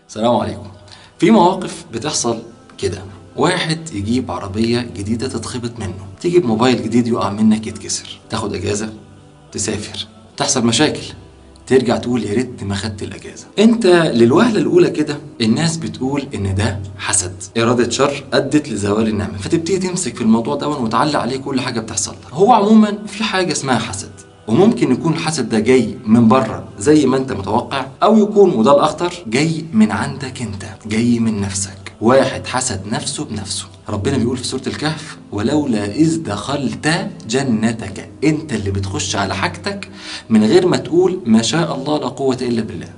السلام عليكم. في مواقف بتحصل كده، واحد يجيب عربية جديدة تتخبط منه، تجيب موبايل جديد يقع منك يتكسر، تاخد اجازة، تسافر، تحصل مشاكل، ترجع تقول يا ريت ما خدت الاجازة. انت للوهلة الاولى كده الناس بتقول ان ده حسد، ارادة شر ادت لزوال النعمة، فتبتدي تمسك في الموضوع ده وتعلق عليه كل حاجة بتحصل لك. هو عموما في حاجة اسمها حسد، وممكن يكون الحسد ده جاي من بره زي ما انت متوقع، او يكون، وده الاخطر، جاي من عندك انت، جاي من نفسك. واحد حسد نفسه بنفسه. ربنا بيقول في سورة الكهف: ولولا إذ دخلت جنتك. انت اللي بتخش على حاجتك من غير ما تقول ما شاء الله لا قوة إلا بالله،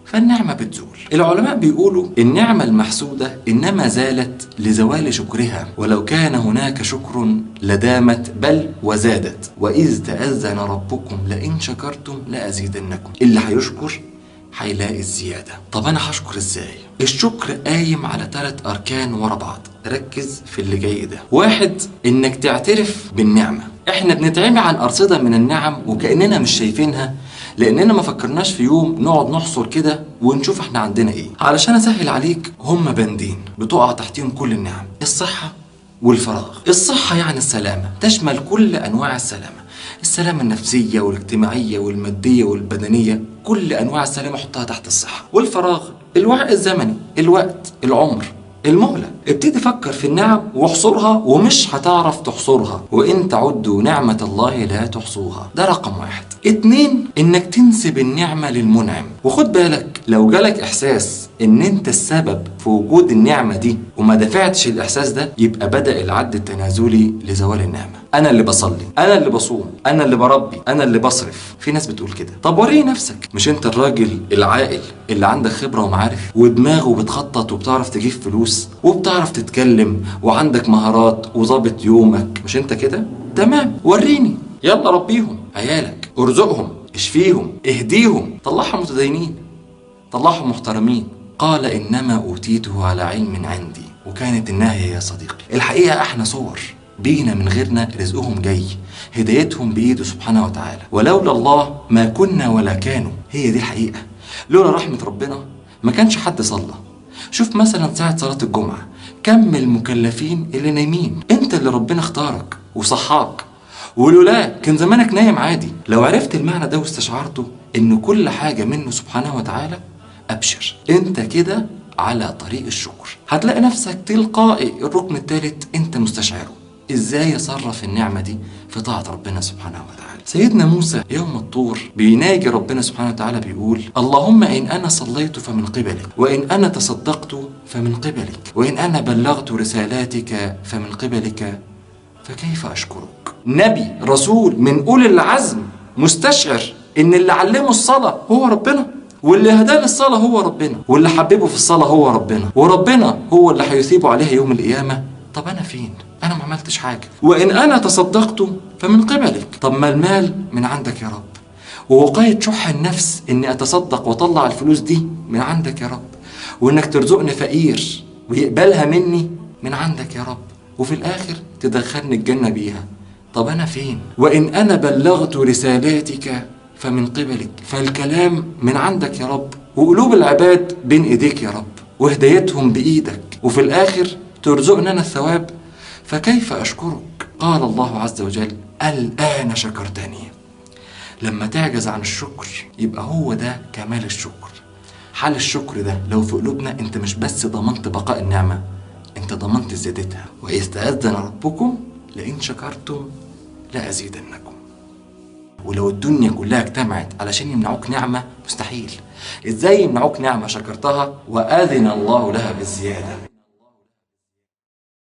فالنعمة بتزول. العلماء بيقولوا النعمة المحسودة إنما زالت لزوال شكرها، ولو كان هناك شكر لدامت بل وزادت، وإذ تأذن ربكم لئن شكرتم لأزيدنكم. اللي هيشكر هيلاقي الزيادة. طب أنا هشكر إزاي؟ الشكر قايم على 3 أركان ورا بعض، ركز في اللي جاي ده. 1، إنك تعترف بالنعمة. إحنا بنتعمي عن أرصدة من النعم وكأننا مش شايفينها، لأننا ما فكرناش في يوم نقعد نحصر كده ونشوف إحنا عندنا إيه. علشان أسهل عليك، هم بندين بتقع تحتهم كل النعم: الصحة والفراغ. الصحة يعني السلامة، تشمل كل أنواع السلامة، السلامة النفسية والاجتماعية والمادية والبدنية، كل أنواع السلامة حطها تحت الصحة. والفراغ الوعي الزمني، الوقت، العمر، المهلة. ابتدي فكر في النعم واحصرها، ومش هتعرف تحصرها، وإن تعدوا نعمة الله لا تحصوها. ده رقم 1. 2، إنك تنسب النعمة للمنعم. وخد بالك، لو جالك إحساس إن أنت السبب في وجود النعمة دي وما دفعتش الإحساس ده، يبقى بدأ العد التنازلي لزوال النعمة. أنا اللي بصلي، أنا اللي بصوم، أنا اللي بربي، أنا اللي بصرف. في ناس بتقول كده. طب وريه نفسك، مش أنت الراجل العاقل اللي عندك خبرة ومعارف ودماغه بتخطط وبتعرف تجيب فلوس وبتعرف تتكلم وعندك مهارات وظابط يومك؟ مش أنت كده؟ تمام، وريني. يلا ربيهم عيالك، ارزقهم، اشفيهم، اهديهم، طلعهم متدينين، طلعهم محترمين. قال إنما أوتيته على علم عندي. وكانت النهاية يا صديقي. الحقيقة احنا صور بينا من غيرنا، رزقهم جاي، هدايتهم بإيده سبحانه وتعالى. ولولا الله ما كنا ولا كانوا. هي دي الحقيقة. لولا رحمة ربنا ما كانش حد صلى. شوف مثلا ساعة صلاة الجمعة، كم المكلفين اللي نايمين. انت اللي ربنا اختارك وصحاك، ولولا كان زمانك نايم عادي. لو عرفت المعنى ده واستشعرته ان كل حاجة منه سبحانه وتعالى، ابشر، انت كده على طريق الشكر. هتلاقي نفسك تلقائي الركن الثالث انت مستشعره: ازاي اصرف النعمة دي في طاعة ربنا سبحانه وتعالى. سيدنا موسى يوم الطور بيناجي ربنا سبحانه وتعالى، بيقول: اللهم ان انا صليت فمن قبلك، وان انا تصدقت فمن قبلك، وان انا بلغت رسالاتك فمن قبلك، فكيف اشكرك؟ نبي رسول من اولي العزم مستشعر ان اللي علمه الصلاة هو ربنا، واللي هداه للصلاة هو ربنا، واللي حببه في الصلاة هو ربنا، وربنا هو اللي هيثيبه عليها يوم القيامة. طب أنا فين؟ أنا ما عملتش حاجة. وإن أنا تصدقت فمن قبلك. طب ما المال من عندك يا رب، ووقاية شح النفس إني أتصدق وأطلع الفلوس دي من عندك يا رب، وإنك ترزقني فقير ويقبلها مني من عندك يا رب، وفي الآخر تدخلني الجنة بيها. طب أنا فين؟ وإن أنا بلغت رسالاتك فمن قبلك. فالكلام من عندك يا رب، وقلوب العباد بين ايديك يا رب، وهدايتهم بايدك، وفي الاخر ترزقنا أنا الثواب. فكيف اشكرك؟ قال الله عز وجل: الآن شكرتني. لما تعجز عن الشكر يبقى هو ده كمال الشكر. حال الشكر ده لو في قلوبنا، انت مش بس ضمنت بقاء النعمة، انت ضمنت زيادتها. وإذ تأذن ربكم لئن شكرتم لأزيدنكم. ولو الدنيا كلها اجتمعت علشان يمنعوك نعمة، مستحيل. ازاي يمنعوك نعمة شكرتها وآذن الله لها بالزيادة؟